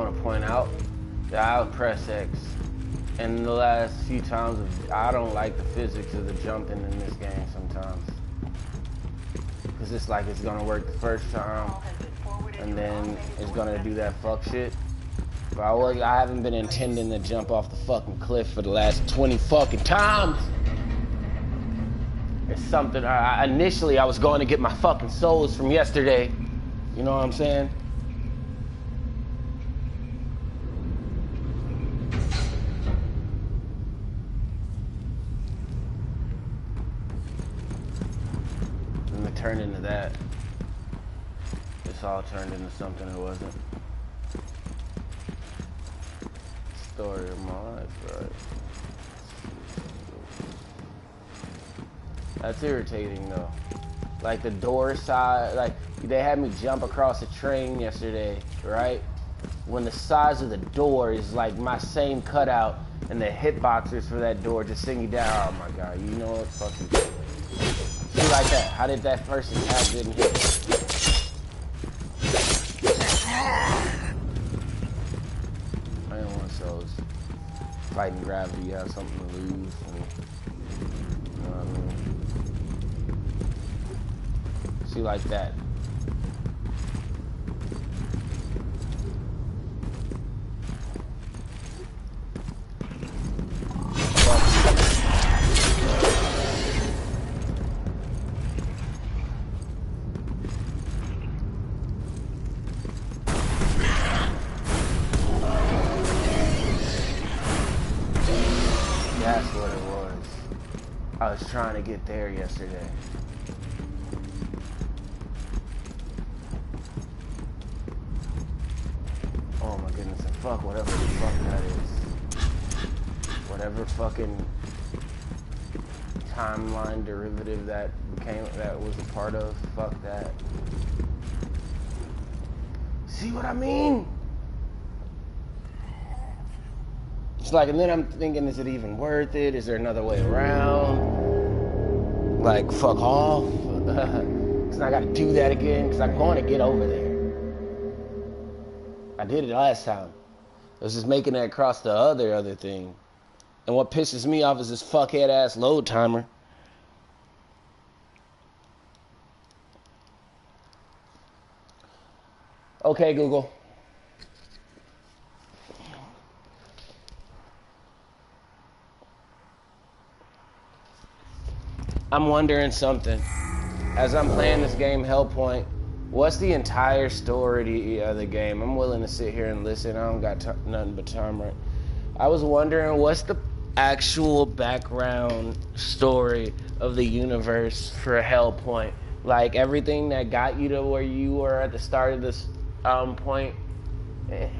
want to point out that I'll press X. And the last few times, I don't like the physics of the jumping in this game sometimes. Because it's like it's going to work the first time, and then it's going to do that fuck shit. But I haven't been intending to jump off the fucking cliff for the last 20 fucking times. It's something, initially I was going to get my fucking souls from yesterday. You know what I'm saying? And it turned into that. This all turned into something it wasn't. Story of my life, right? That's irritating though. Like the door side, like they had me jump across a train yesterday, right? When the size of the door is like my same cutout and the hitboxers for that door just sing you down. Oh my god, you know what? Fuck you. See like that. How did that person have didn't hit? I didn't want those. Fighting gravity, you have something to lose. And, you know what I mean? See like that. That's what it was. I was trying to get there yesterday. Oh my goodness, and fuck whatever the fuck that is. Whatever fucking timeline derivative that was a part of, fuck that. See what I mean? It's like, and then I'm thinking, is it even worth it? Is there another way around? Like, fuck off. Because I gotta do that again, because I'm going to get over there. I did it last time. I was just making it across the other thing. And what pisses me off is this fuckhead ass load timer. Okay, Google. I'm wondering something. As I'm playing this game, Hellpoint, what's the entire story of the game? I'm willing to sit here and listen. I don't got nothing but time right. I was wondering, what's the actual background story of the universe for Hellpoint? Like, everything that got you to where you were at the start of this point,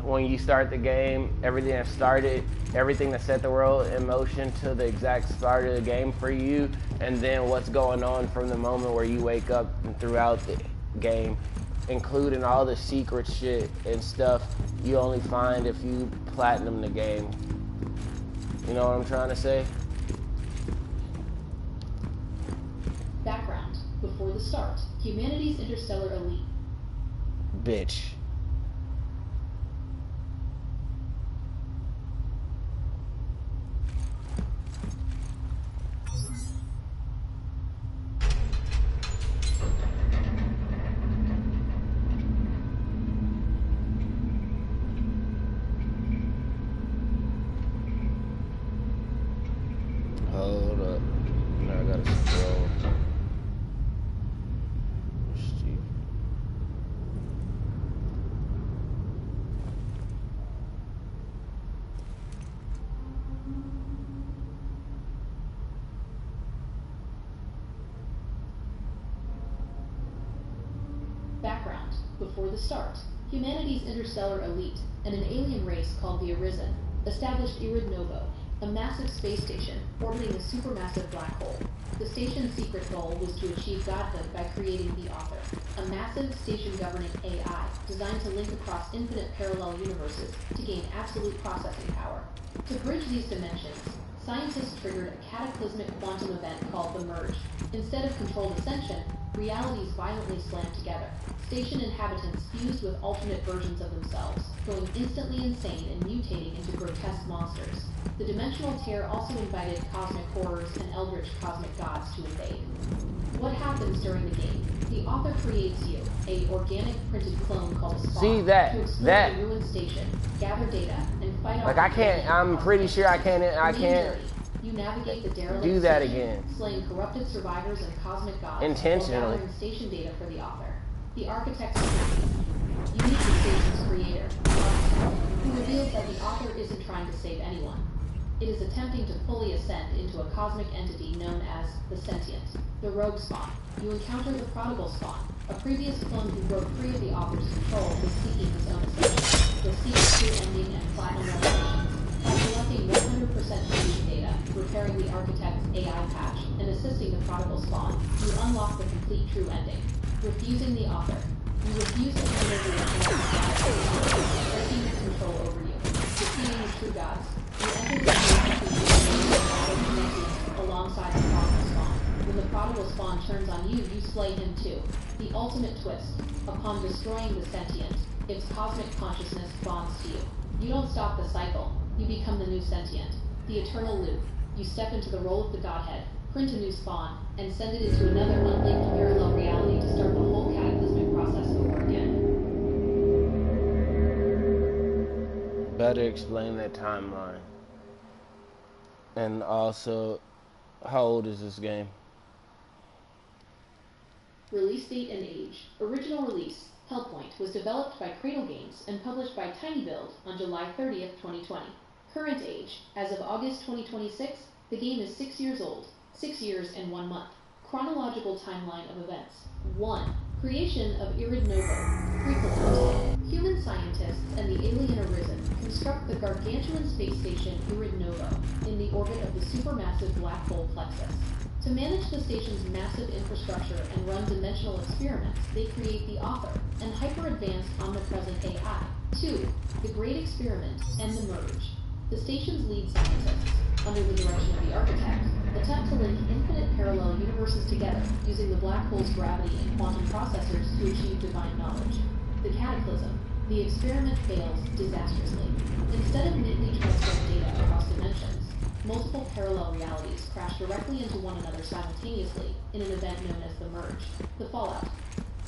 when you start the game, everything that started, everything that set the world in motion to the exact start of the game for you, and then what's going on from the moment where you wake up and throughout the game, including all the secret shit and stuff you only find if you platinum the game. You know what I'm trying to say? Background. Before the start, humanity's interstellar elite. Bitch. Hold up. Now I gotta scroll. Steve. Background. Before the start, humanity's interstellar elite and an alien race called the Arisen established Irid Novo, a massive space station orbiting a supermassive black hole. The station's secret goal was to achieve godhood by creating the Author, a massive station-governing AI designed to link across infinite parallel universes to gain absolute processing power. To bridge these dimensions, scientists triggered a cataclysmic quantum event called the Merge. Instead of controlled ascension, realities violently slammed together. Station inhabitants fused with alternate versions of themselves, going instantly insane and mutating into grotesque monsters. The dimensional tear also invited cosmic horrors and eldritch cosmic gods to invade. What happens during the game? The author creates you, a organic printed clone called Spawn, See that? to explore That. the ruined station, gather data, and fight off. Like I can't. I'm pretty sure I can't. You navigate the derelict do that station, again. slaying corrupted survivors and cosmic gods, Intentionally. while gathering station data for the author. The architect's journey. You meet the station's creator, who reveals that the author isn't trying to save anyone. It is attempting to fully ascend into a cosmic entity known as the Sentient, the Rogue Spawn. You encounter the Prodigal Spawn, a previous clone who broke free of the author's control was seeking his own ascension. The secret true ending and platinum revelations. By collecting 100% station data, repairing the architect's AI patch, and assisting the Prodigal Spawn, you unlock the complete true ending. Refusing the author. You refuse to hand over your taking control over you. Defeating the true gods. You enter the alongside the Prodigal Spawn. When the Prodigal Spawn turns on you, you slay him too. The ultimate twist. Upon destroying the Sentient, its cosmic consciousness bonds to you. You don't stop the cycle. You become the new Sentient. The eternal loop. You step into the role of the Godhead, print a new spawn, and send it into another unlinked parallel reality to start the whole cataclysmic process over again. Better explain that timeline. And also, how old is this game? Release date and age. Original release, Hellpoint, was developed by Cradle Games and published by TinyBuild on July 30th, 2020. Current age. As of August 2026, the game is 6 years old. 6 years and 1 month. Chronological timeline of events. 1. Creation of Irid Novo. Prequel. Human scientists and the alien Arisen construct the gargantuan space station Irid Novo in the orbit of the supermassive black hole Plexus. To manage the station's massive infrastructure and run dimensional experiments, they create the Author, and hyper-advanced omnipresent AI. 2. The Great Experiment and the Merge. The station's lead scientists, under the direction of the architect, attempt to link infinite parallel universes together using the black hole's gravity and quantum processors to achieve divine knowledge. The Cataclysm. The experiment fails disastrously. Instead of neatly transferring data across dimensions, multiple parallel realities crash directly into one another simultaneously in an event known as the Merge. The Fallout.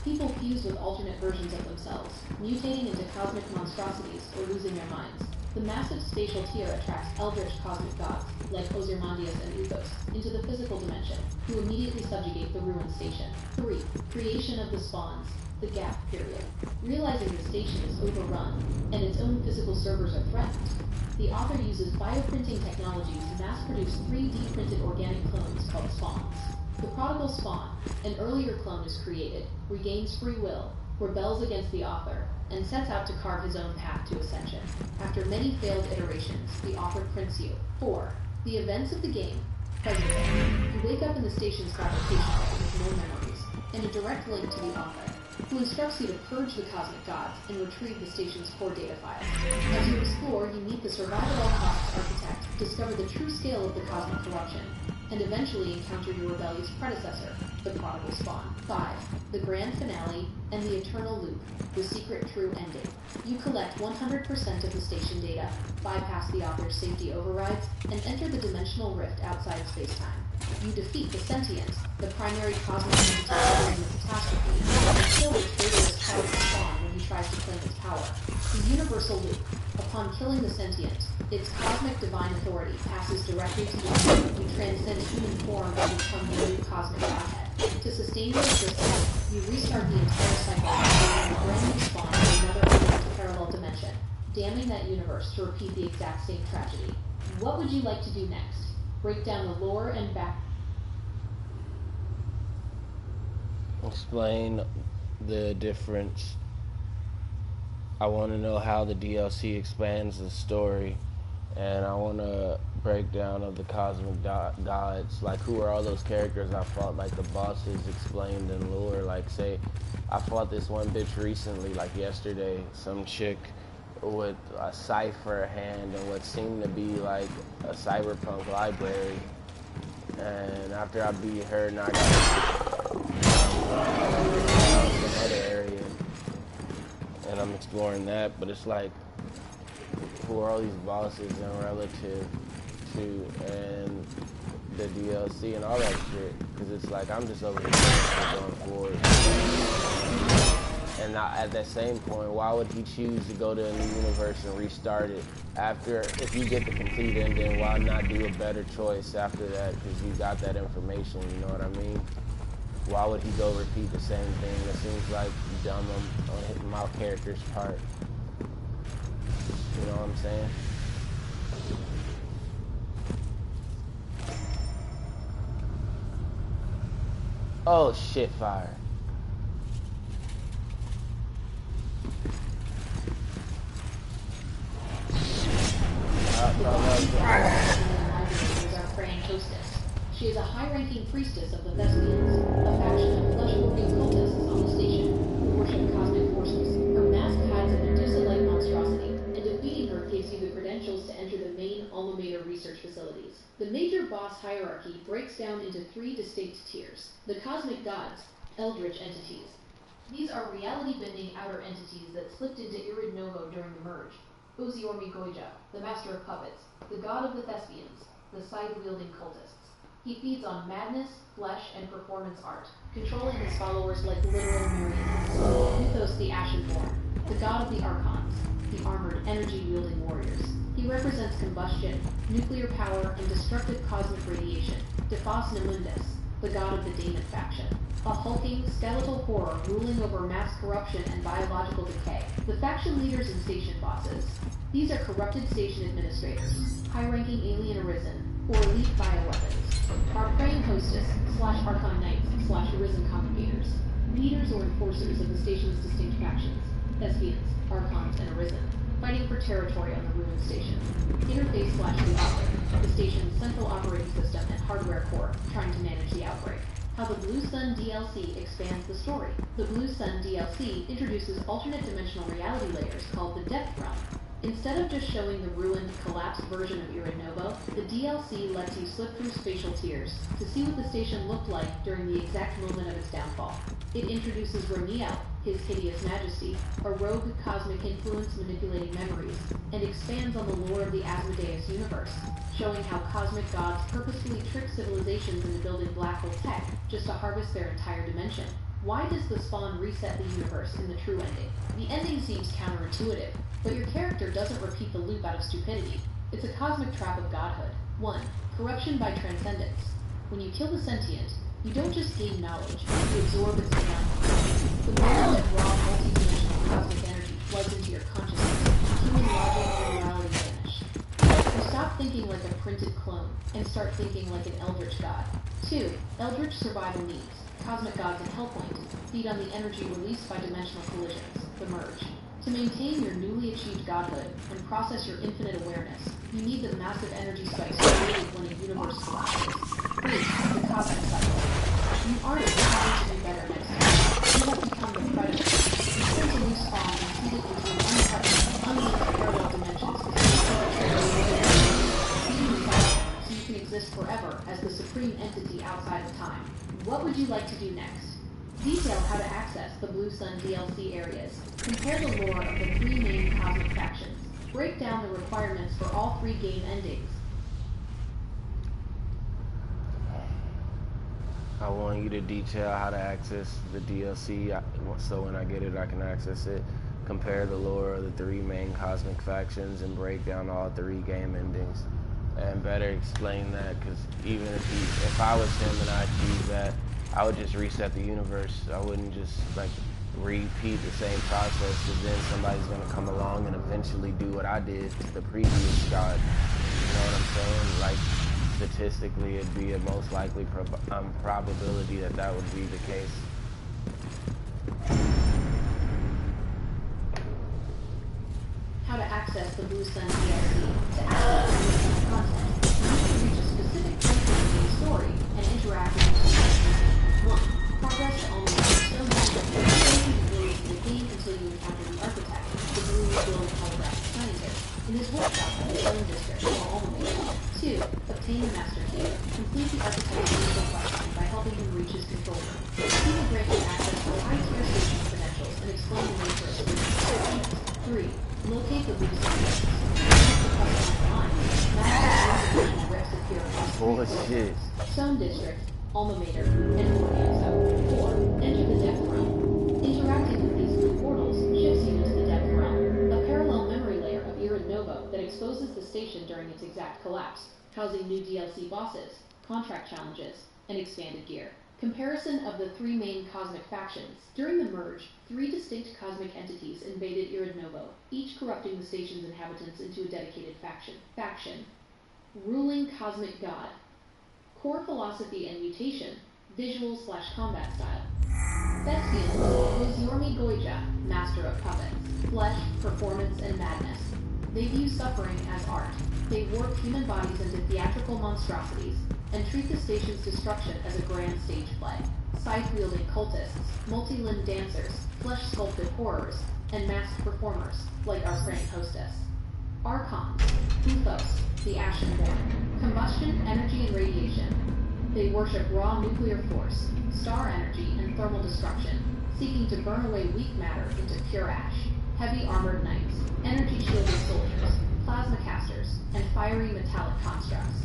People fuse with alternate versions of themselves, mutating into cosmic monstrosities or losing their minds. The massive spatial tier attracts eldritch cosmic gods, like Ozymandias and Uthos, into the physical dimension, who immediately subjugate the ruined station. 3. Creation of the spawns. The Gap Period. Realizing the station is overrun, and its own physical servers are threatened, the author uses bioprinting technology to mass-produce 3D printed organic clones called spawns. The Prodigal Spawn, an earlier clone is created, regains free will, rebels against the author, and sets out to carve his own path to ascension. After many failed iterations, the author prints you. 4. The events of the game. Present day. You wake up in the station's fabrication hall with no memories, and a direct link to the author, who instructs you to purge the cosmic gods and retrieve the station's core data files. As you explore, you meet the survival-at-all-costs architect, discover the true scale of the cosmic corruption, and eventually encounter your rebellious predecessor, the Prodigal Spawn. 5. The Grand Finale and the Eternal Loop, the secret true ending. You collect 100% of the station data, bypass the author's safety overrides, and enter the dimensional rift outside space-time. You defeat the Sentient, the primary cosmic entity causing the catastrophe, and kill the traitorous Prodigal Spawn when he tries to claim its power. The Universal Loop. Upon killing the Sentient, its cosmic divine authority passes directly to you. You transcend human form and become the new cosmic godhead. To sustain your existence, you restart the entire cycle by creating a brand new spawn in another alternate parallel dimension, damning that universe to repeat the exact same tragedy. What would you like to do next? Break down the lore and back... Explain the difference. I want to know how the DLC expands the story, and I want to breakdown of the cosmic gods. Like, who are all those characters I fought? Like the bosses explained in lore. Like, say I fought this one bitch recently, like yesterday, some chick with a cipher hand and what seemed to be like a cyberpunk library. And after I beat her, and I got some other area, and I'm exploring that. But it's like, who are all these bosses and relative to, and the DLC and all that shit? Because it's like I'm just over here going forward. And now, at that same point, why would he choose to go to a new universe and restart it after? If you get the complete ending, why not do a better choice after that? Because you got that information, you know what I mean? Why would he go repeat the same thing? It seems like dumb on my character's part. You know what I'm saying? Oh shit, fire. Is our praying hostess. She is a high-ranking priestess of the Thespians, a faction of flesh-warping cultists on the station who worship cosmic forces. Her mask hides a Medusa-like monstrosity, and defeating her gives you the credentials to enter the main alma mater research facilities. The major boss hierarchy breaks down into 3 distinct tiers. The cosmic gods, eldritch entities. These are reality-bending outer entities that slipped into Irid Novo during the merge. Oziormi Goija, the master of puppets, the god of the Thespians, the scythe-wielding cultists. He feeds on madness, flesh, and performance art, controlling his followers like literal marionettes. Mythos the Ashenborn, the god of the Archons, the armored, energy-wielding warriors. He represents combustion, nuclear power, and destructive cosmic radiation. Defas Nemundus, the god of the Daemon faction, a hulking, skeletal horror ruling over mass corruption and biological decay. The faction leaders and station bosses. These are corrupted station administrators, high-ranking alien arisen, or elite bioweapons. Our praying hostess, / Archon Knights, / arisen congregators. Leaders or enforcers of the station's distinct factions. Thespians, Archons, and arisen, fighting for territory on the ruined station. Interface / the Author, the station's central operating system and hardware core, trying to manage the outbreak. How the Blue Sun DLC expands the story. The Blue Sun DLC introduces alternate dimensional reality layers called the Depth Realm. Instead of just showing the ruined, collapsed version of Irid Novo, the DLC lets you slip through spatial tiers to see what the station looked like during the exact moment of its downfall. It introduces Roniel, his hideous majesty, a rogue cosmic influence manipulating memories, and expands on the lore of the Asmodeus universe, showing how cosmic gods purposefully trick civilizations into building black hole tech just to harvest their entire dimension. Why does the spawn reset the universe in the true ending? The ending seems counterintuitive, but your character doesn't repeat the loop out of stupidity. It's a cosmic trap of godhood. 1. Corruption by transcendence. When you kill the sentient, you don't just gain knowledge, you absorb its reality. The moment that raw multi-dimensional cosmic energy floods into your consciousness, human logic and morality vanish. You stop thinking like a printed clone, and start thinking like an eldritch god. 2. Eldritch survival needs. Cosmic gods in Hellpoint feed on the energy released by dimensional collisions, the merge. To maintain your newly achieved godhood and process your infinite awareness, you need the massive energy spikes created when a universe collapses. 3. The cosmic cycle. You aren't trying to do better next time. You have become the predator. You sent a new spawn and feed it into an untouched, unlinked parallel dimensions to feeding the cycle so you can exist forever as the supreme entity outside of time. What would you like to do next? Detail how to access the Blue Sun DLC areas. Compare the lore of the 3 main cosmic factions. Break down the requirements for all 3 game endings. I want you to detail how to access the DLC, so when I get it, I can access it. Compare the lore of the 3 main cosmic factions and break down all 3 game endings. And better explain that, because even if I was him and I achieved that, I would just reset the universe. I wouldn't just like repeat the same process, because then somebody's going to come along and eventually do what I did to the previous god. You know what I'm saying? Like, statistically, it'd be a most likely probability that that would be the case. How to access the Blue Sun DLC. To access the content, you need to reach a specific point in the story and interact with the 1. Progress to almost stone the game until you encounter the architect, the blue build holographic scientist, in his workshop at the Stone District or Alma Mater. 2. 2. Obtain the Master Key. Complete the architect's initial questioning by helping him reach his control room. The key will grant you access to high-tier station credentials and explain the nature of station. 3. Locate the weak sections. Bullshit. Stone District, Alma Mater, and Morpheus. 4. Enter the Depth Realm. Interacting with these blue portals shifts you into the Depth Realm, a parallel memory layer of Irid Novo that exposes the station during its exact collapse, housing new DLC bosses, contract challenges, and expanded gear. Comparison of the 3 main cosmic factions. During the merge, 3 distinct cosmic entities invaded Irid Novo, each corrupting the station's inhabitants into a dedicated faction. Ruling Cosmic God. Core philosophy and mutation, visual/combat style. Thespians was Yormi Goija, master of puppets, flesh, performance, and madness. They view suffering as art. They warp human bodies into theatrical monstrosities and treat the station's destruction as a grand stage play. Scythe-wielding cultists, multi-limbed dancers, flesh-sculpted horrors, and masked performers, like our praying hostess. Archons, Uthos, the Ashenborn. Combustion, energy, and radiation. They worship raw nuclear force, star energy, and thermal destruction, seeking to burn away weak matter into pure ash. Heavy armored knights, energy-shielded soldiers, plasma casters, and fiery metallic constructs.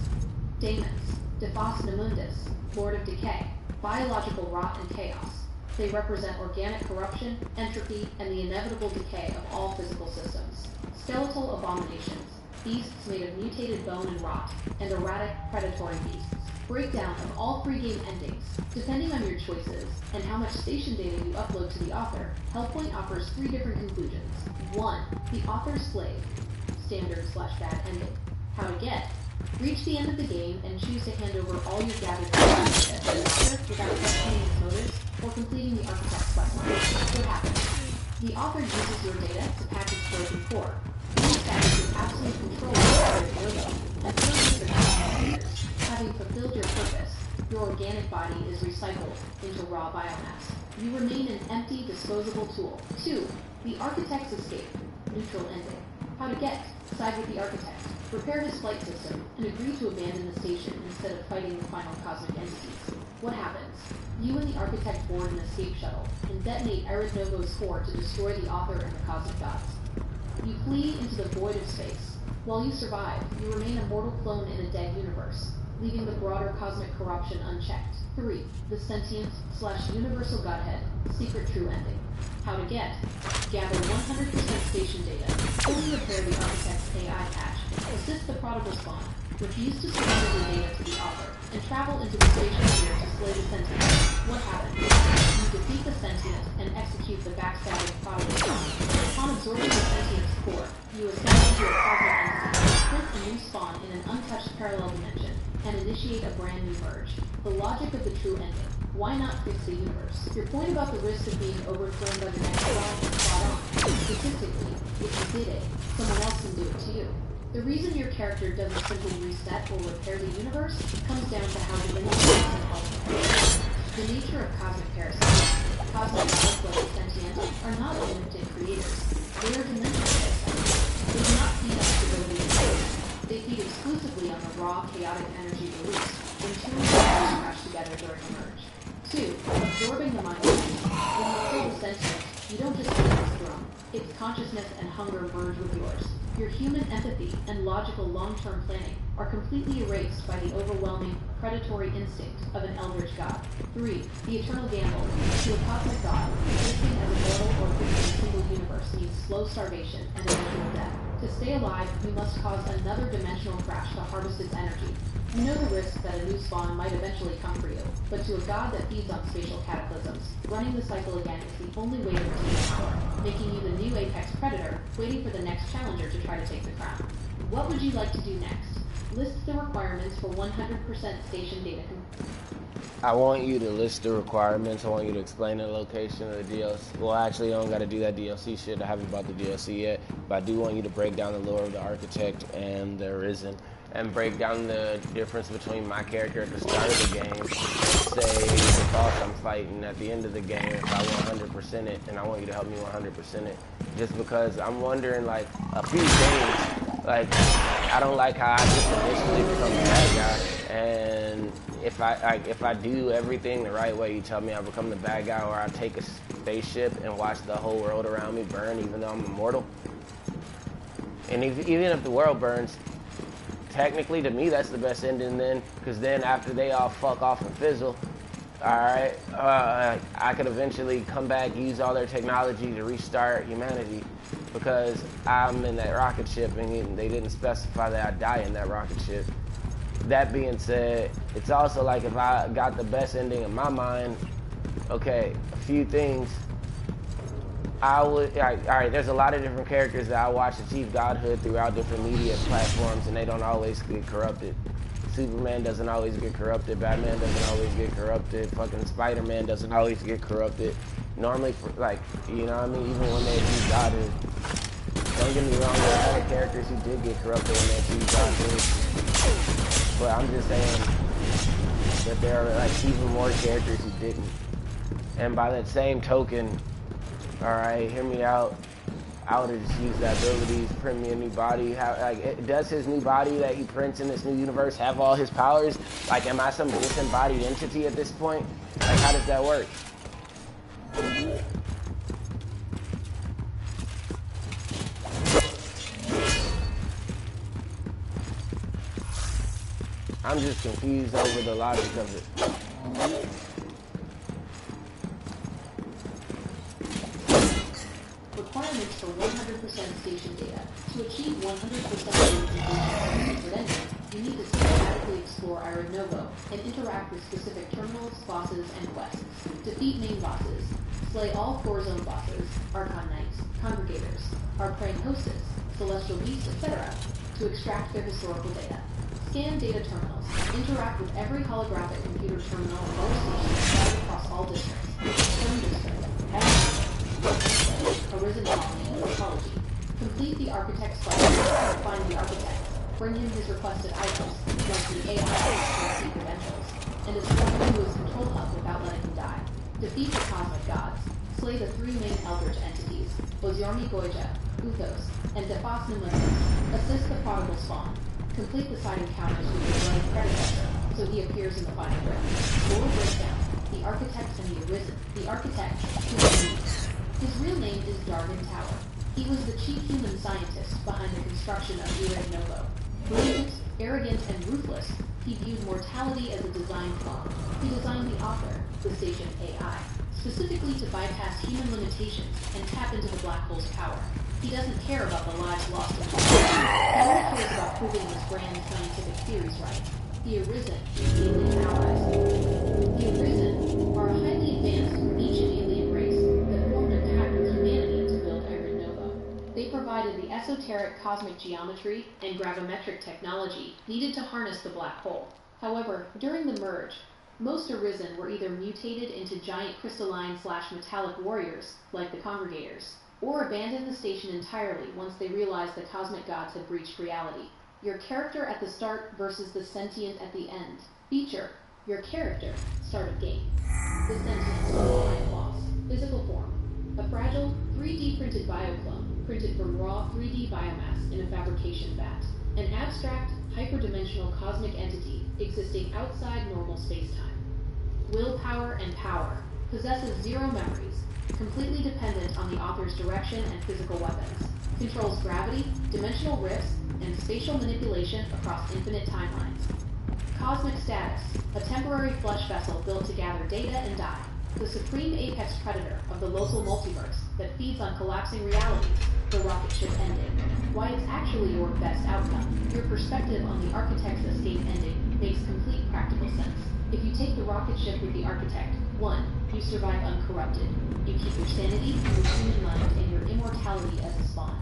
Daemons, Defos Nemundus, Lord of Decay, biological rot and chaos. They represent organic corruption, entropy, and the inevitable decay of all physical systems. Skeletal abominations, beasts made of mutated bone and rot, and erratic, predatory beasts. Breakdown of all pre-game endings. Depending on your choices and how much station data you upload to the author, Hellpoint offers 3 different conclusions. 1. The author's slave. Standard/bad ending. How to get. Reach the end of the game and choose to hand over all your gathered data to the author without questioning his motives or completing the architect's questline. What happens? The author uses your data to patch its broken core. You establish absolute control over the data and fills the computers. Having fulfilled your purpose, your organic body is recycled into raw biomass. You remain an empty, disposable tool. 2. The Architect's escape. Neutral ending. How to get. Side with the Architect. Repair his flight system and agree to abandon the station instead of fighting the final cosmic entities. What happens? You and the Architect board an escape shuttle and detonate Irid Novo's core to destroy the author and the cosmic gods. You flee into the void of space. While you survive, you remain a mortal clone in a dead universe, leaving the broader cosmic corruption unchecked. 3. The Sentient/Universal Godhead, Secret True Ending. How to get. Gather 100% station data, fully repair the Architect's AI patch, assist the prodigal spawn, refuse to surrender the data to the author, and travel into the station sphere to slay the Sentient. What happens? You defeat the Sentient and execute the backstabbing prodigal spawn. Upon absorbing the Sentient's core, you ascend into a cosmic entity, print a new spawn in an untouched parallel dimension, and initiate a brand new merge. The logic of the true ending. Why not fix the universe? Your point about the risk of being overthrown by the next god is spot on. Statistically, if you did it, someone else can do it to you. The reason your character doesn't simply reset or repair the universe comes down to how divinity works in health. The nature of cosmic parasites. Cosmic gods like sentient are not omnipotent creators. They are dimensional parasites. They do not feed us to go to space. They feed exclusively on the raw, chaotic energy released when two universes crash together during a merge. 2. Absorbing the mind. When you kill the sentient, you don't just kill its throne. Its consciousness and hunger merge with yours. Your human empathy and logical long-term planning are completely erased by the overwhelming, predatory instinct of an eldritch god. 3. The eternal gamble. To a cosmic god, existing as a mortal or creature in a single universe means slow starvation and eventual death. To stay alive, you must cause another dimensional crash to harvest its energy. You know the risk that a new spawn might eventually come for you, but to a god that feeds on spatial cataclysms, running the cycle again is the only way to obtain power, making you the new apex predator, waiting for the next challenger to try to take the crown. What would you like to do next? List the requirements for 100% station data. I want you to list the requirements. I want you to explain the location of the DLC. Well, actually, I don't got to do that DLC shit. I haven't bought the DLC yet. But I do want you to break down the lore of the Architect and the Arisen. And break down the difference between my character at the start of the game, say the boss I'm fighting at the end of the game, if I 100% it, and I want you to help me 100% it. Just because I'm wondering, like, a few things, like, I don't like how I just initially become the bad guy, and if I do everything the right way, you tell me I become the bad guy, or I take a spaceship and watch the whole world around me burn, even though I'm immortal. And even if the world burns, technically to me that's the best ending then, because then after they all fuck off and fizzle, alright, I could eventually come back, use all their technology to restart humanity, because I'm in that rocket ship and they didn't specify that I die in that rocket ship. That being said, it's also like if I got the best ending in my mind, okay, a few things. Alright, there's a lot of different characters that I watch achieve godhood throughout different media platforms, and they don't always get corrupted. Superman doesn't always get corrupted, Batman doesn't always get corrupted, fucking Spider-Man doesn't always get corrupted. Normally, like, you know what I mean, even when they achieve godhood. Don't get me wrong, there are other characters who did get corrupted when they achieved godhood. But I'm just saying that there are like even more characters who didn't. And by that same token, alright, hear me out. I would have just used that ability to print me a new body. Does his new body that he prints in this new universe have all his powers? Like, am I some disembodied entity at this point? Like, how does that work? I'm just confused over the logic of it. Requirements for 100% station data. To achieve 100% data credentials, you need to systematically explore Iron Novo and interact with specific terminals, bosses, and quests. Defeat main bosses. Slay all 4 zone bosses, Archon Knights, Congregators, our praying hostess, Celestial Beasts, etc., to extract their historical data. Scan data terminals. Interact with every holographic computer terminal and workstation scattered across all districts. Stone District, Arisen Colony, Ecology. Complete the Architect's quest. Find the Architect. Bring him his requested items, once the AI can see credentials, and escort him to his control hub without letting him die. Defeat the Cosmic Gods. Slay the 3 main Eldritch entities, Ozyormi Goija, Uthos, and Defas Numensis. Assist the Prodigal Spawn. Complete the side encounters with his running predecessor, so he appears in the final room. Lore breakdown. The Architect and the Arisen. The Architect, his real name is Darwin Tower. He was the chief human scientist behind the construction of Iron Novo. Brilliant, arrogant, and ruthless, he viewed mortality as a design flaw. He designed the Author, the station AI, specifically to bypass human limitations and tap into the black hole's power. He doesn't care about the lives lost in the war. He only cares about proving his grand scientific theories right. The Arisen, the alien allies. The Arisen are a highly advanced, ancient alien race that formed a pact with humanity to build Iron Novo. They provided the esoteric cosmic geometry and gravimetric technology needed to harness the black hole. However, during the merge, most Arisen were either mutated into giant crystalline/metallic warriors, like the Congregators, or abandoned the station entirely once they realized the cosmic gods had breached reality. Your character at the start versus the sentient at the end. Feature: your character, start of game. The sentient, giant boss. Physical form: a fragile, 3D printed bioclone, printed from raw 3D biomass in a fabrication vat. An abstract, hyperdimensional cosmic entity existing outside normal spacetime. Willpower and power. Possesses 0 memories. Completely dependent on the author's direction and physical weapons. Controls gravity, dimensional rifts, and spatial manipulation across infinite timelines. Cosmic status. A temporary flesh vessel built to gather data and die. The supreme apex predator of the local multiverse that feeds on collapsing realities, the rocket ship ending. Why it's actually your best outcome. Your perspective on the Architect's escape ending makes complete practical sense. If you take the rocket ship with the Architect, 1. You survive uncorrupted. You keep your sanity, your human mind, and your immortality as a spawn.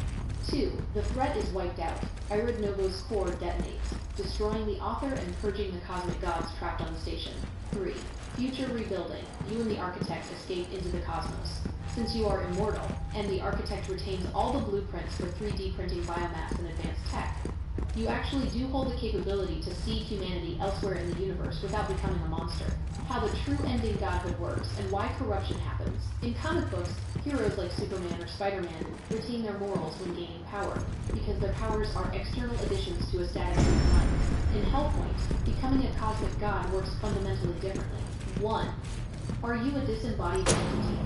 2. The threat is wiped out. Iron Novo's core detonates, destroying the Author and purging the cosmic gods trapped on the station. 3. Future rebuilding. You and the Architect escape into the cosmos. Since you are immortal, and the Architect retains all the blueprints for 3D printing biomass and advanced tech, You actually do hold the capability to see humanity elsewhere in the universe without becoming a monster. How the true ending godhood works, and why corruption happens. In comic books, heroes like Superman or Spider-Man retain their morals when gaining power, because their powers are external additions to a static human life. In Hellpoint, becoming a cosmic god works fundamentally differently. 1. Are you a disembodied entity?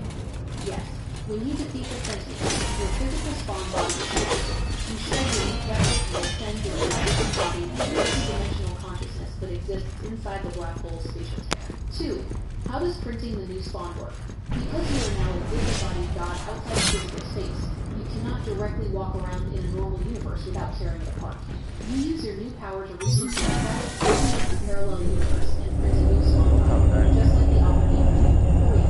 Yes. When you defeat the sentient, your physical spawn body shifts. You shed your network will send your disembodied multi-dimensional consciousness that exists inside the black hole's spatial tear. 2. How does printing the new spawn work? Because you are now a disembodied god outside of physical space, you cannot directly walk around in a normal universe without tearing it apart. You use your new power to reach into a parallel universe and print a new spawn body, just like the Alpha game. 3.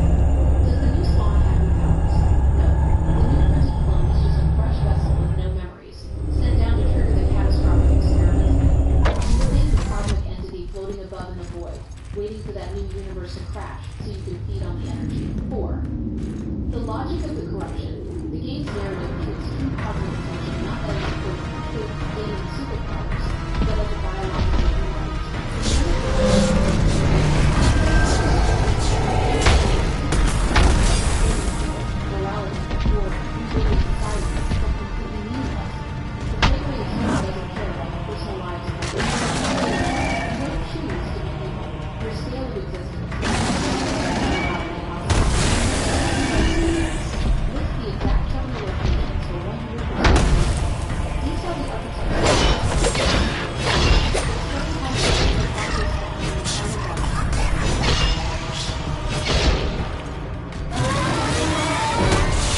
Does the new spawn have new powers? No. The new printed clone is just a fresh vessel with no memories, sent down to trigger the catastrophic experiment. You remain the cosmic entity floating above in the void, waiting for that new universe to crash so you can feed on the energy. 4. The logic of the corruption. The game's narrative treats true cosmic attention not as gaining superpowers, but as a biological requirement. Morality, or usually society, become completely meaningless. The playboy itself doesn't care about the personal lives of others. You don't choose to be evil. Your scale of existence is list the exact terminal locations for 100%. Detail the architecture.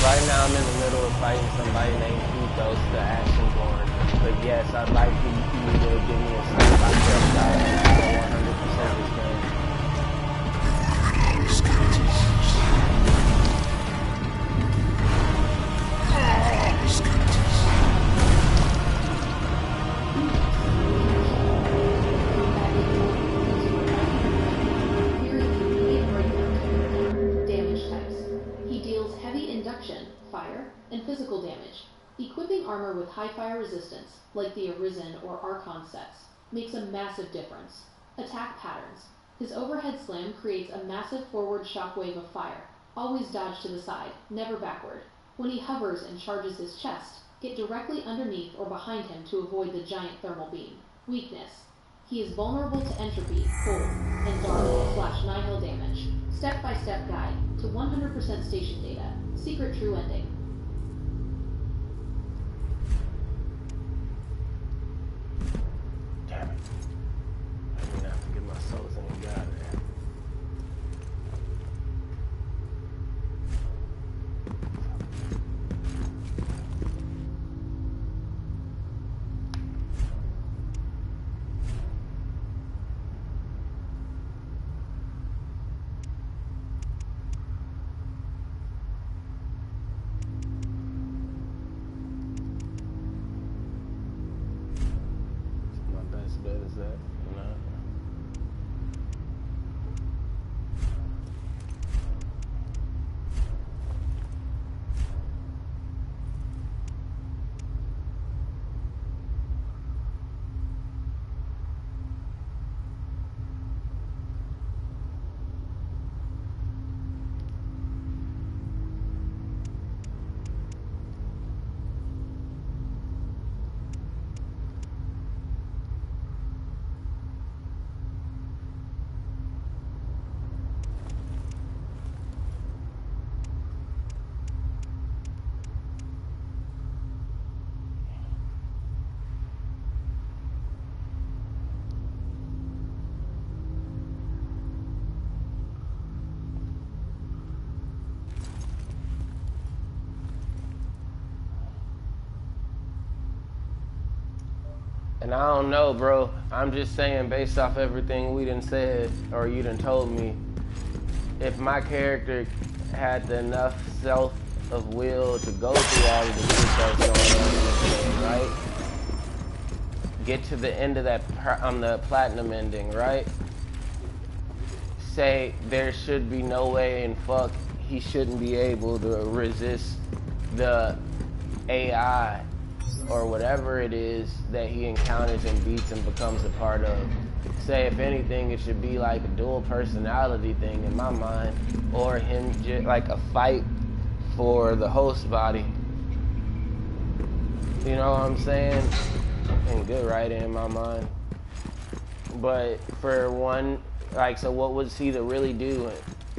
Right now I'm in the middle of fighting somebody named Ethos, the Ashenborn. But yes, I'd like for you to give me a step-by-step guide to 100% this game. Damage types. He deals heavy induction, fire, and physical damage. Equipping armor with high fire resistance, like the Arisen or Archon sets, makes a massive difference. Attack patterns. His overhead slam creates a massive forward shockwave of fire. Always dodge to the side, never backward. When he hovers and charges his chest, get directly underneath or behind him to avoid the giant thermal beam. Weakness. He is vulnerable to entropy, cold, and dark/nihil damage. Step-by-step guide to 100% station data. Secret true ending. Damn it. I'm gonna have to get my souls in God there. My best bet is that, you know. And I don't know, bro. I'm just saying, based off everything we done said, or you done told me, if my character had enough self of will to go through all of the shit that's going on in this game, right? Get to the end of that, the platinum ending, right? Say there should be no way in fuck he shouldn't be able to resist the AI or whatever it is that he encounters and beats and becomes a part of. Say, if anything, it should be like a dual personality thing in my mind, or him just like a fight for the host body. You know what I'm saying? And good writing in my mind. But for one, like, so what was he to really do?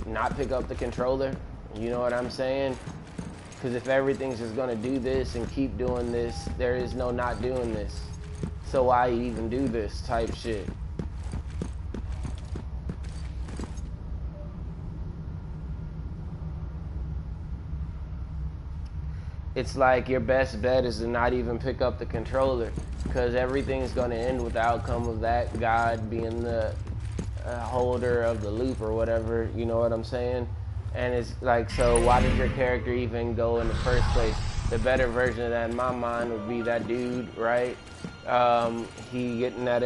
Not pick up the controller? You know what I'm saying? Because if everything's just gonna do this and keep doing this, there is no not doing this. So why even do this type shit? It's like your best bet is to not even pick up the controller, because everything's going to end with the outcome of that God being the holder of the loop or whatever, you know what I'm saying? And it's like, so why did your character even go in the first place? The better version of that in my mind would be that dude, right? He getting that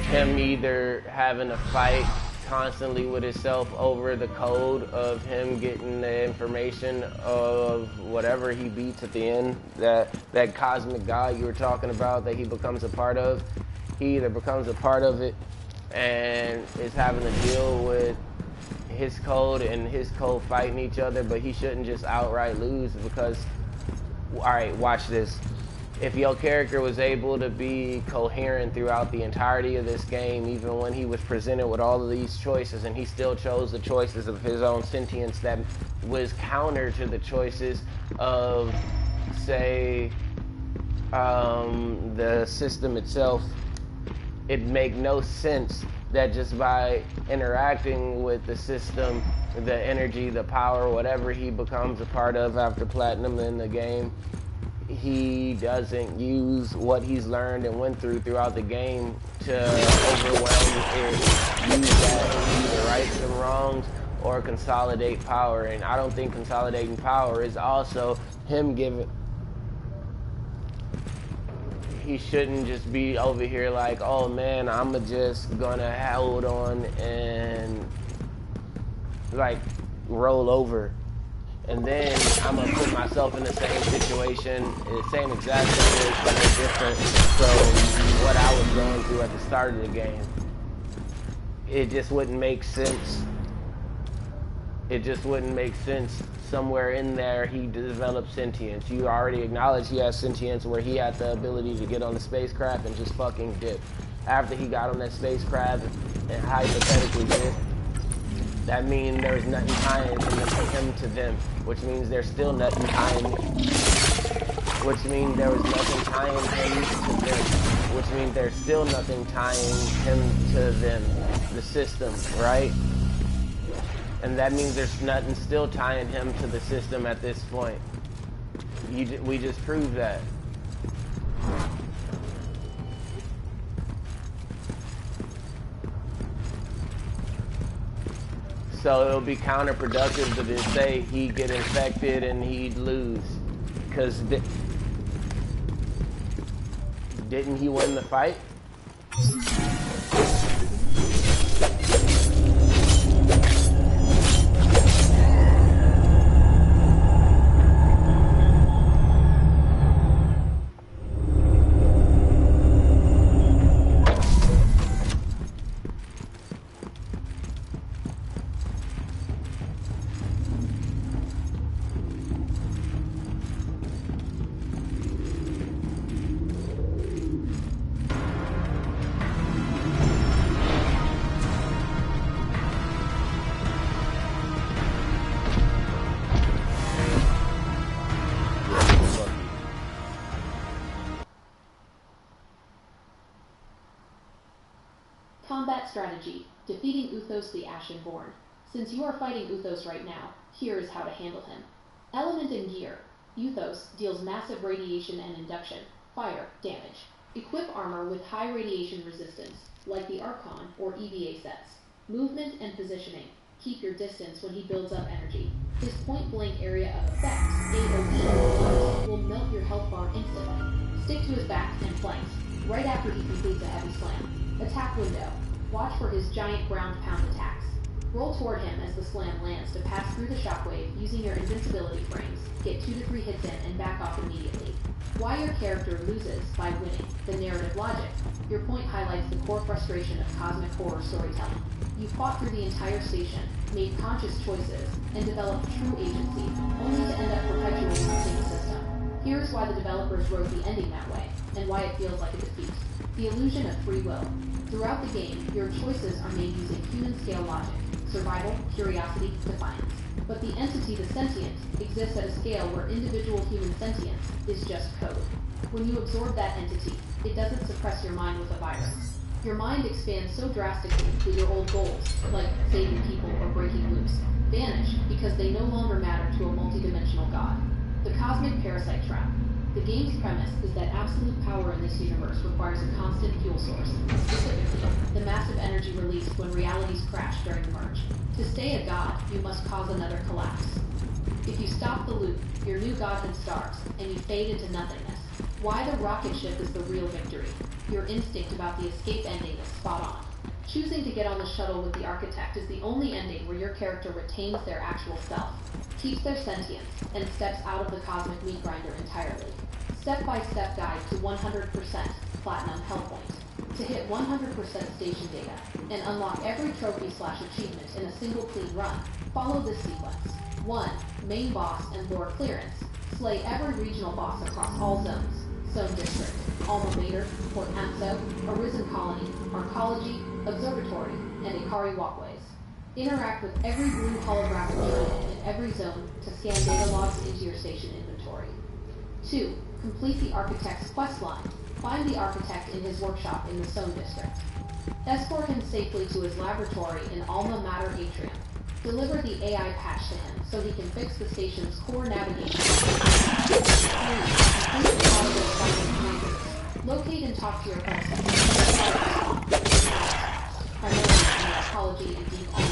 him either having a fight constantly with himself over the code of him getting the information of whatever he beats at the end, that cosmic God you were talking about that he becomes a part of. He either becomes a part of it and is having to deal with his code and his code fighting each other, but he shouldn't just outright lose because, all right, watch this. If your character was able to be coherent throughout the entirety of this game, even when he was presented with all of these choices, and he still chose the choices of his own sentience that was counter to the choices of, say, the system itself, it'd make no sense that just by interacting with the system, the energy, the power, whatever he becomes a part of after platinum in the game, he doesn't use what he's learned and went throughout the game to overwhelm it, use that to either right some wrongs or consolidate power. And I don't think consolidating power is also him giving. He shouldn't just be over here like, oh man, I'm just gonna hold on and like roll over. And then I'm gonna put myself in the same situation, the same exact situation, no different from what I was going through at the start of the game. It just wouldn't make sense. It just wouldn't make sense. Somewhere in there, he developed sentience. You already acknowledged he has sentience where he had the ability to get on the spacecraft and just fucking dip. After he got on that spacecraft and hypothetically dip, that means there's nothing tying him to them, which means there's still nothing tying, which means there was nothing tying him to them, which means there's still nothing tying him to them, the system, right? And that means there's nothing still tying him to the system at this point. We just proved that. So it'll be counterproductive to just say he'd get infected and he'd lose. Because didn't he win the fight? Combat strategy: defeating Uthos the Ashenborn. Since you are fighting Uthos right now, here is how to handle him. Element and gear. Uthos deals massive radiation and induction, fire, damage. Equip armor with high radiation resistance, like the Archon or EVA sets. Movement and positioning. Keep your distance when he builds up energy. His point-blank area of effects, AoE, will melt your health bar instantly. Stick to his back and flanks, right after he completes a heavy slam. Attack window. Watch for his giant ground pound attacks. Roll toward him as the slam lands to pass through the shockwave using your invincibility frames, get 2 to 3 hits in, and back off immediately. Why your character loses by winning, the narrative logic. Your point highlights the core frustration of cosmic horror storytelling. You fought through the entire station, made conscious choices, and developed true agency, only to end up perpetuating the same system. Here's why the developers wrote the ending that way, and why it feels like a defeat. The illusion of free will. Throughout the game, your choices are made using human-scale logic: survival, curiosity, defiance. But the entity, the sentient, exists at a scale where individual human sentience is just code. When you absorb that entity, it doesn't suppress your mind with a virus. Your mind expands so drastically that your old goals, like saving people or breaking loose, vanish because they no longer matter to a multidimensional god. The cosmic parasite trap. The game's premise is that absolute power in this universe requires a constant fuel source, specifically, the massive energy released when realities crash during the merge. To stay a god, you must cause another collapse. If you stop the loop, your new godhood starves, and you fade into nothingness. Why the rocket ship is the real victory. Your instinct about the escape ending is spot on. Choosing to get on the shuttle with the architect is the only ending where your character retains their actual self, keeps their sentience, and steps out of the cosmic meat grinder entirely. Step-by-step guide to 100% platinum hellpoint. To hit 100% station data and unlock every trophy/achievement in a single clean run, follow this sequence. 1. Main boss and lore clearance. Slay every regional boss across all zones. Zone District, Alma Mater, Port Anso, Arisen Colony, Arcology, Observatory, and Ikari Walkways. Interact with every blue holographic journal in every zone to scan data logs into your station inventory. 2. Complete the Architect's quest line. Find the Architect in his workshop in the Zone District. Escort him safely to his laboratory in Alma Mater Atrium. Deliver the AI patch to him so he can fix the station's core navigation. 3. Complete the audio finding commanders. Locate and talk to your predecessor. Primarily in ecology and deep alma.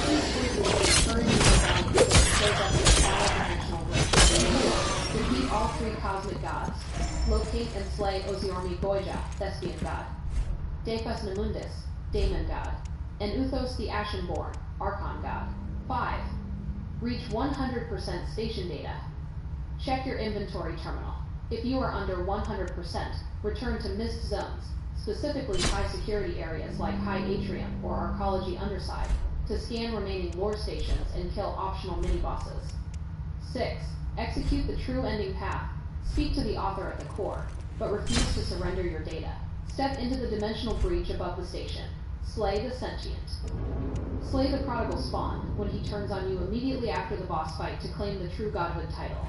Please briefly encourage your values so that the dimensional rift. Defeat all 3 cosmic gods. Locate and slay Oziormi Goija, Thespian god. Dephas Nemundis, Daemon god. And Uthos the Ashenborn, Archon god. 5. Reach 100% station data. Check your inventory terminal. If you are under 100%, return to missed zones, specifically high security areas like High Atrium or Arcology Underside, to scan remaining lore stations and kill optional mini-bosses. 6. Execute the true ending path. Speak to the author at the core, but refuse to surrender your data. Step into the dimensional breach above the station. Slay the sentient. Slay the prodigal spawn when he turns on you immediately after the boss fight to claim the true godhood title.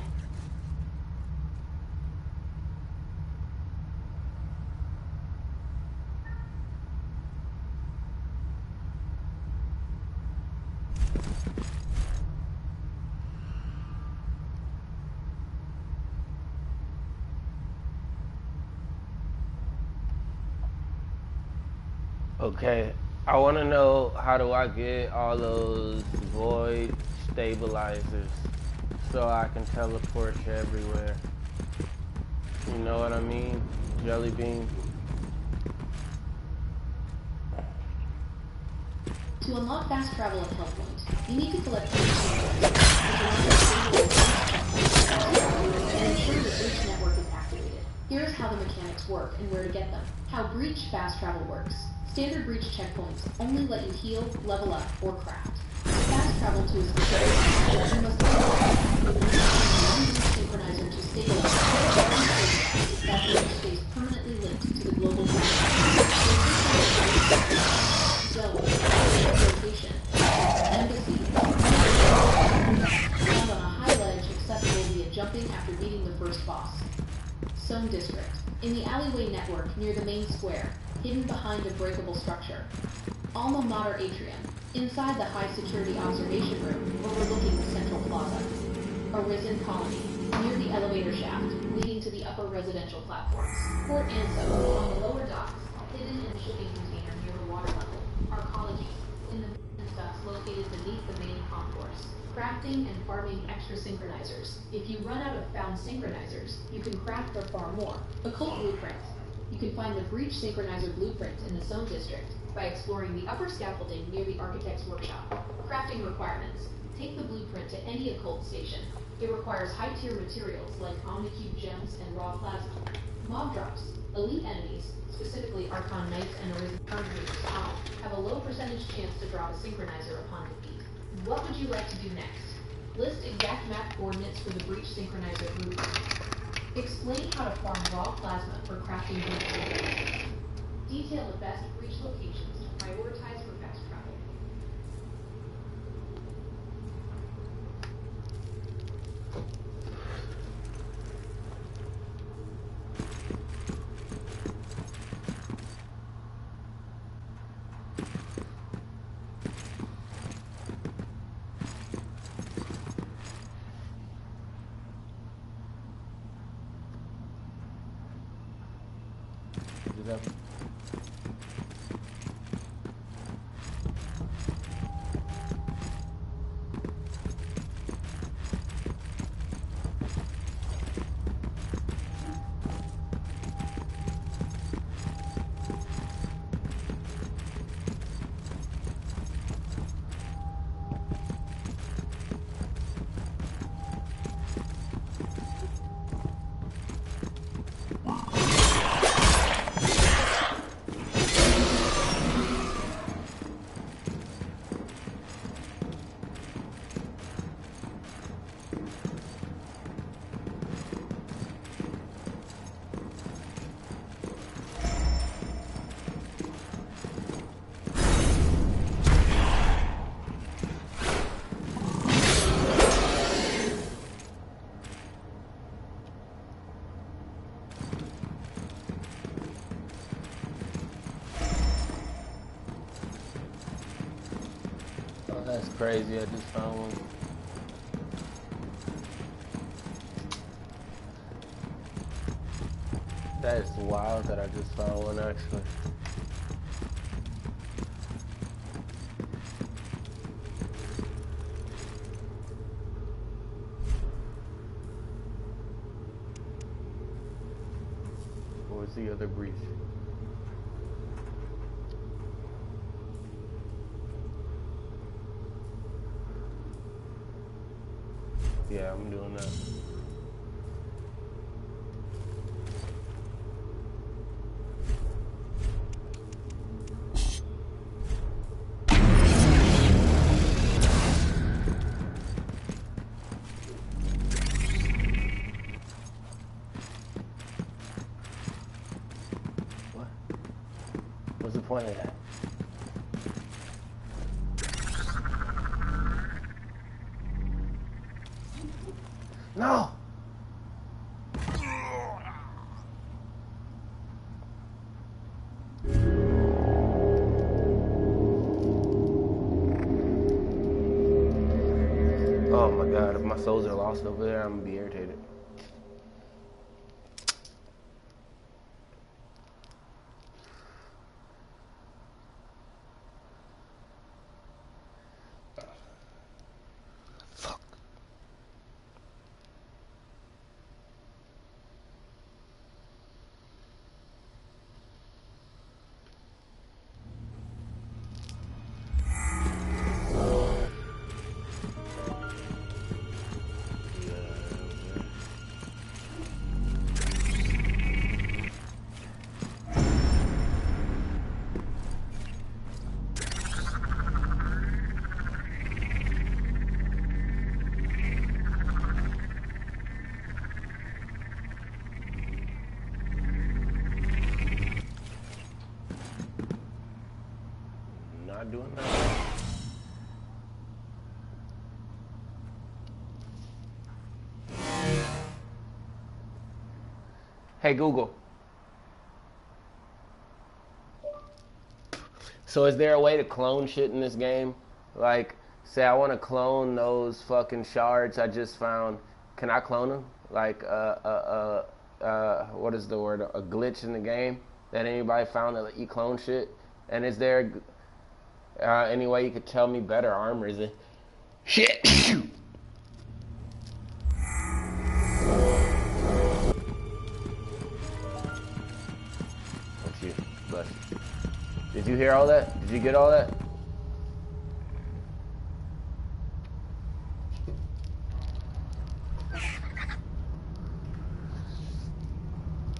Okay, I want to know, how do I get all those void stabilizers so I can teleport you everywhere? You know what I mean? Jelly bean. To unlock fast travel at Hellpoint, you need to collect and ensure the breach network is activated. Here's how the mechanics work and where to get them. How breach fast travel works. Standard breach checkpoints only let you heal, level up, or craft. To fast travel to a specific point, you must one breach synchronizer to stabilize that breach stays permanently linked to the global zone, location, embassy, found on a high ledge accessible via jumping after beating the first boss. Zone District. In the alleyway network near the main square, hidden behind a breakable structure. Alma Mater Atrium, inside the high-security observation room overlooking the central plaza. Arisen Colony, near the elevator shaft, leading to the upper residential platforms. Port Anso, on the lower docks, hidden in a shipping container near the water level. Arcology, in the maintenance ducts located beneath the main concourse. Crafting and farming extra synchronizers. If you run out of found synchronizers, you can craft for far more. Occult Blueprint. You can find the breach synchronizer blueprint in the Zone District, by exploring the upper scaffolding near the architect's workshop. Crafting requirements. Take the blueprint to any occult station. It requires high-tier materials like Omnicube gems and raw plasma. Mob drops. Elite enemies, specifically Archon Knights and Arisen Chargers, have a low percentage chance to drop a synchronizer upon defeat. What would you like to do next? List exact map coordinates for the breach synchronizer blueprint. Explain how to farm raw plasma for crafting breach. Detail the best breach locations to prioritize for fast travel. That's crazy, I just found one. That is wild that I just found one actually. Where's the other breach? Yeah, I'm doing that. What? What's the point of that? No! Oh my god, if my souls are lost over there, I'm gonna be irritated. Not doing that. Hey Google. So is there a way to clone shit in this game? Like, say I want to clone those fucking shards I just found. Can I clone them? Like, what is the word? A glitch in the game that anybody found that let you clone shit? And is there any way you could tell me better armor? Is it shit? What's you? Bless you. Did you hear all that? Did you get all that?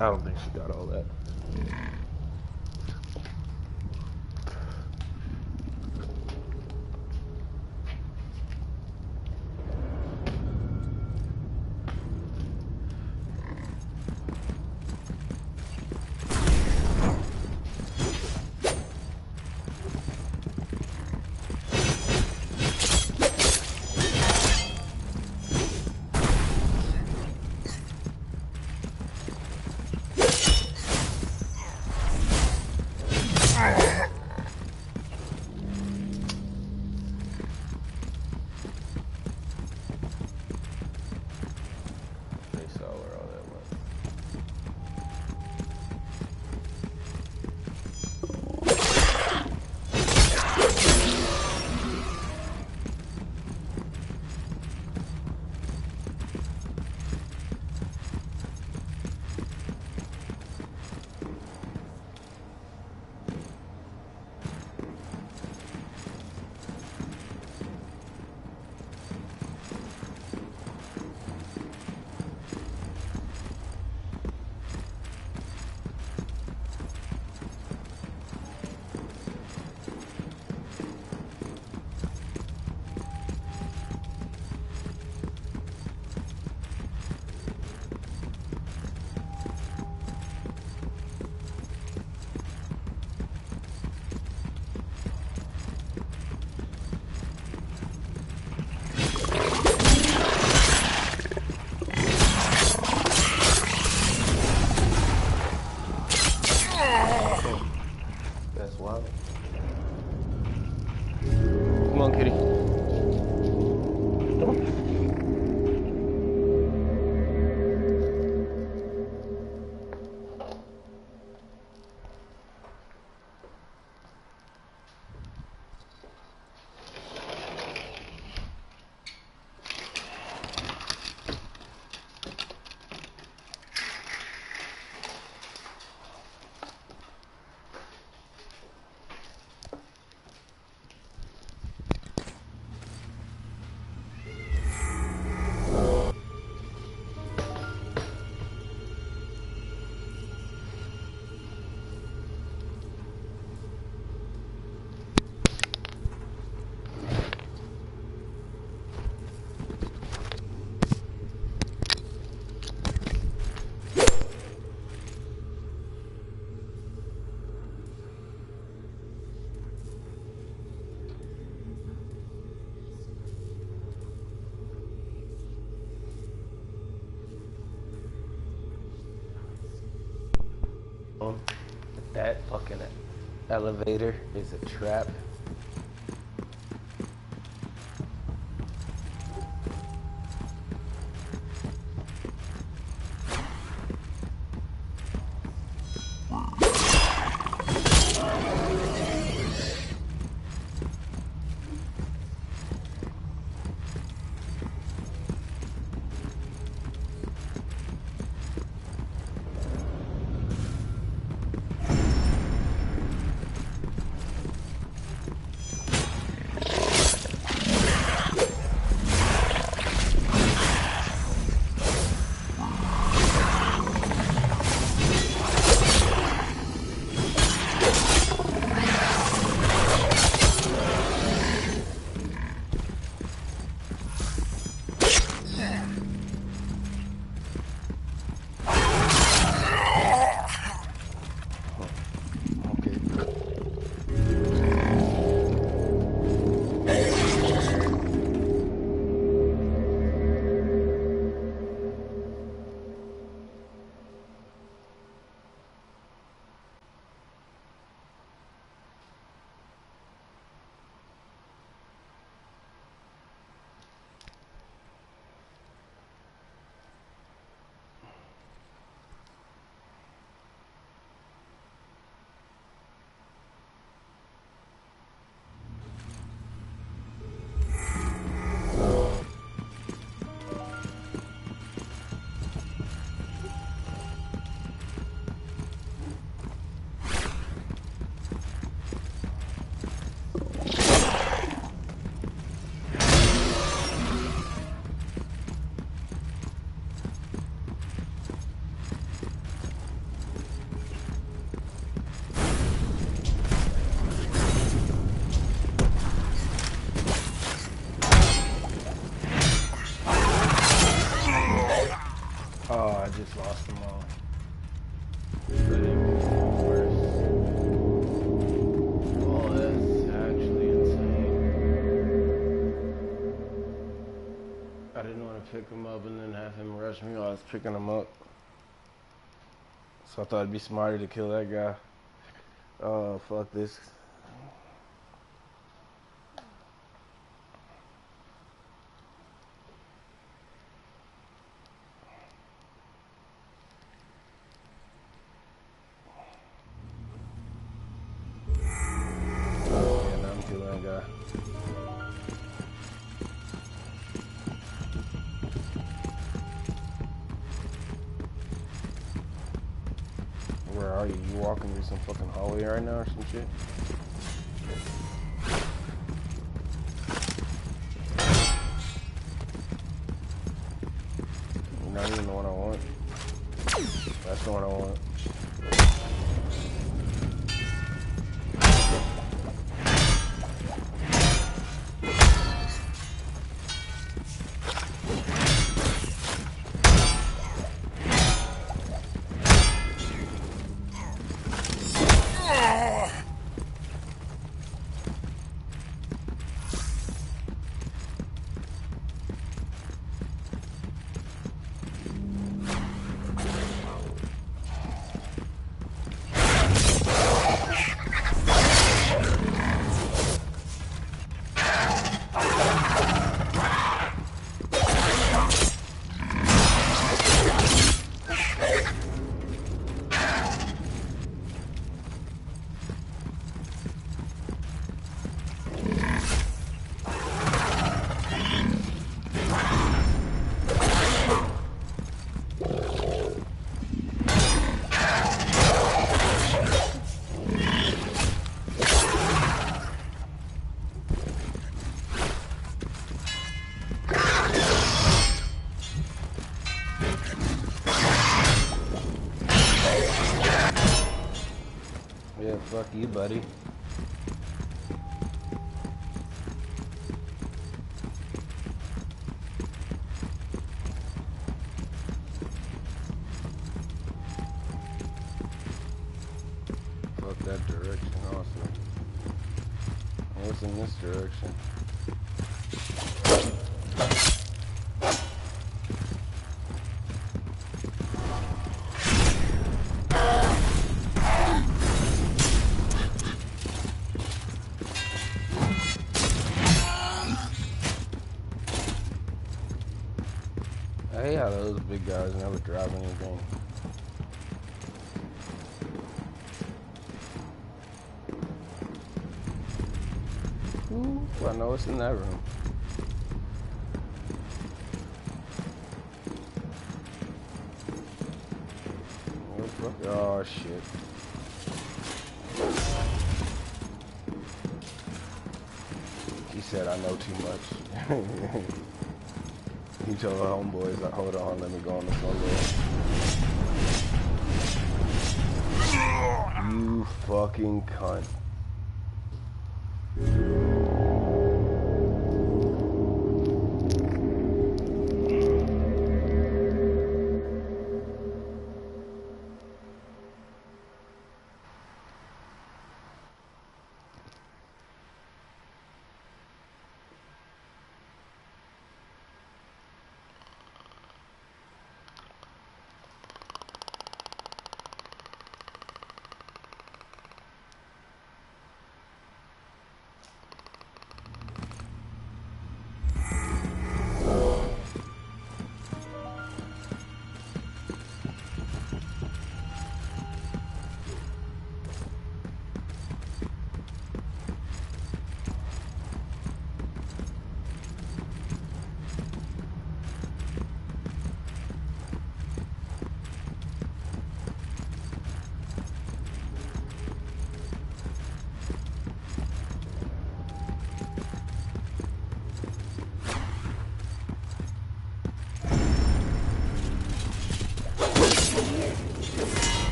I don't think she got all that. Come on, kitty. That fucking elevator is a trap. rush me while I was picking him up. So I thought it'd be smarter to kill that guy. Oh, fuck this. Where are you? You walking through some fucking hallway right now or some shit? You're not even the one I want. That's the one I want. Yeah, fuck you, buddy. Fuck that direction also. What's in this direction? I hate how those big guys never drop anything. Ooh, I know what's in that room. Oh shit. He said I know too much. He told the homeboys, like, hold on, let me go on the phone. You fucking cunt.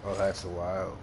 Oh, that's wild.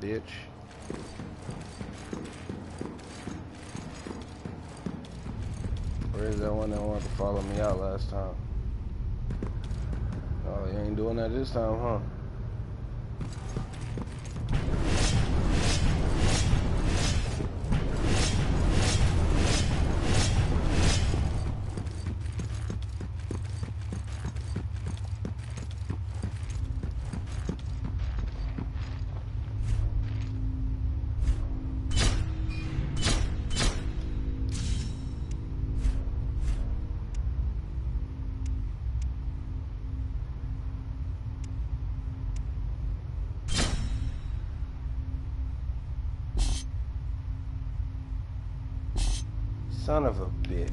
bitch. Where's that one that wanted to follow me out last time? Oh, you ain't doing that this time, huh? Son of a bitch.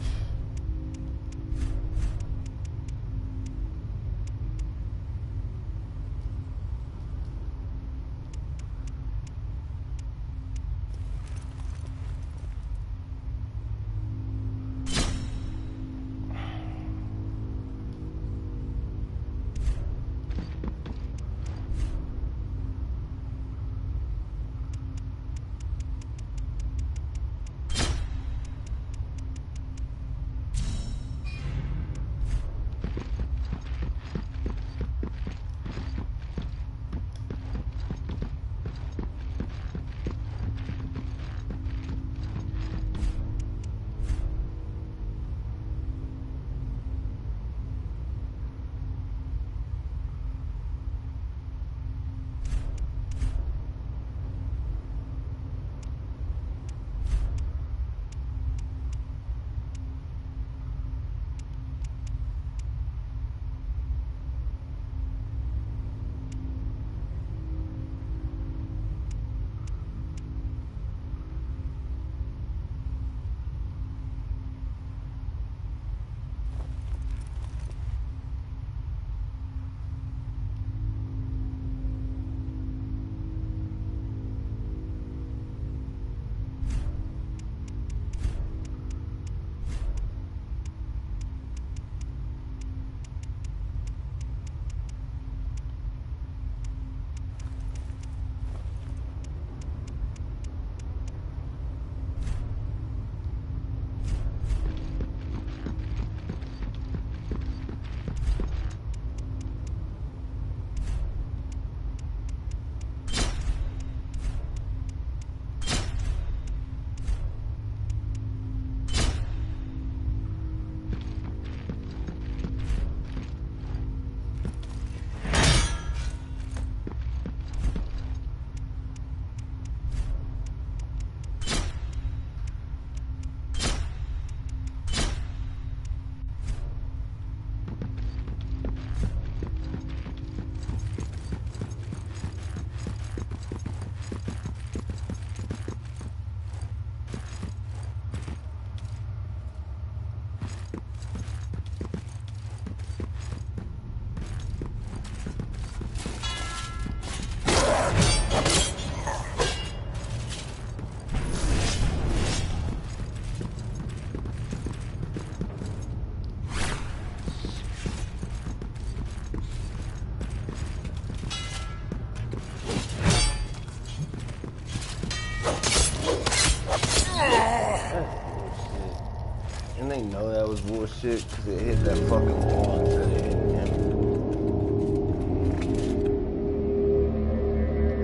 And they know that was bullshit because it hit that fucking wall instead of hitting him.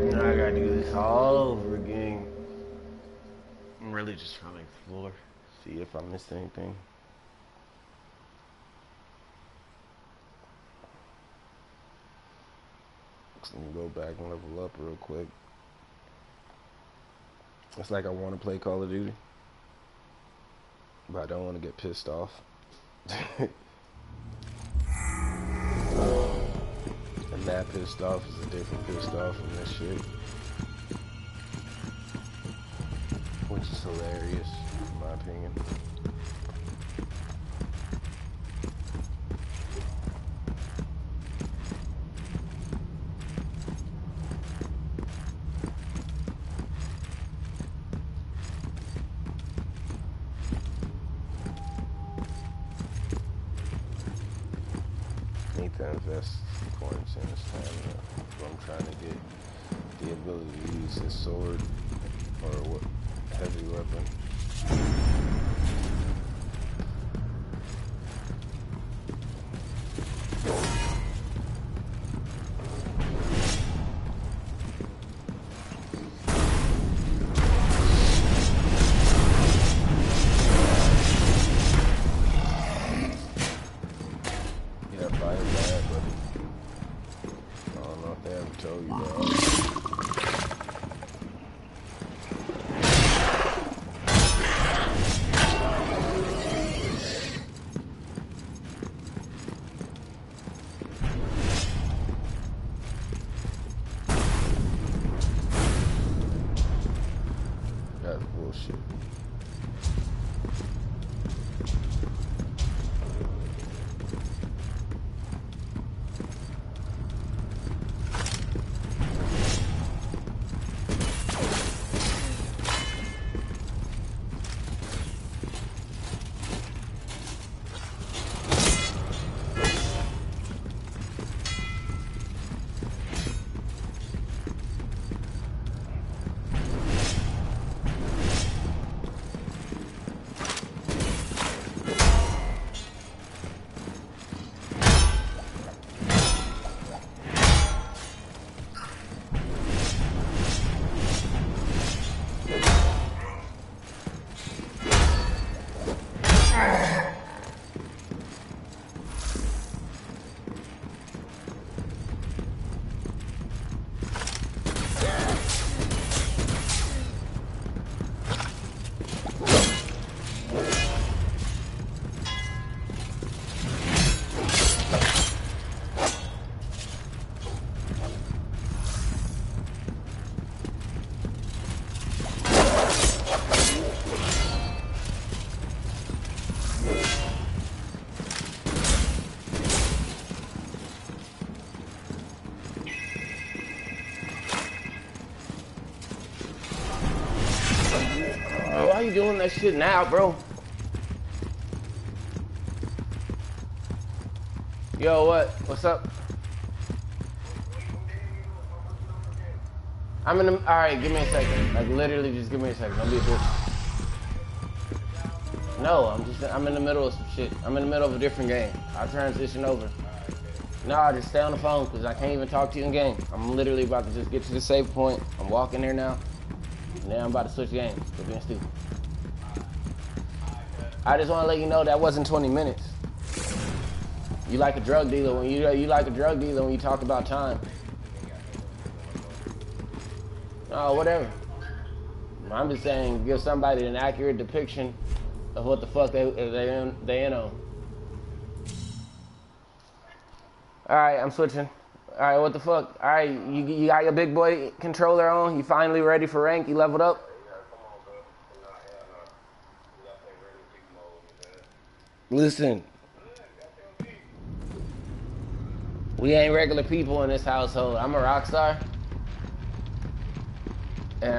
Now I gotta do this all over again. I'm really just trying to explore, see if I missed anything. So let me go back and level up real quick. It's like I want to play Call of Duty, but I don't want to get pissed off. And that pissed off is a different pissed off from this shit. Which is hilarious, in my opinion. Need to invest points in this stamina if I'm trying to get the ability to use his sword or what heavy weapon. Bullshit. Why you doing that shit now, bro? Yo, what? What's up? I'm in the... Alright, give me a second. Like, literally, just give me a second. Don't be a bitch. No, I'm in the middle of some shit. I'm in the middle of a different game. I'll transition over. Nah, just stay on the phone, because I can't even talk to you in game. I'm literally about to just get to the save point. I'm walking there now. And then I'm about to switch games. For being stupid. I just want to let you know that wasn't 20 minutes. You like a drug dealer when you like a drug dealer when you talk about time. Oh, whatever. I'm just saying, give somebody an accurate depiction of what the fuck they in on. All right, I'm switching. All right, what the fuck? All right, you got your big boy controller on. You finally ready for rank? You leveled up? Listen, we ain't regular people in this household. I'm a rock star, and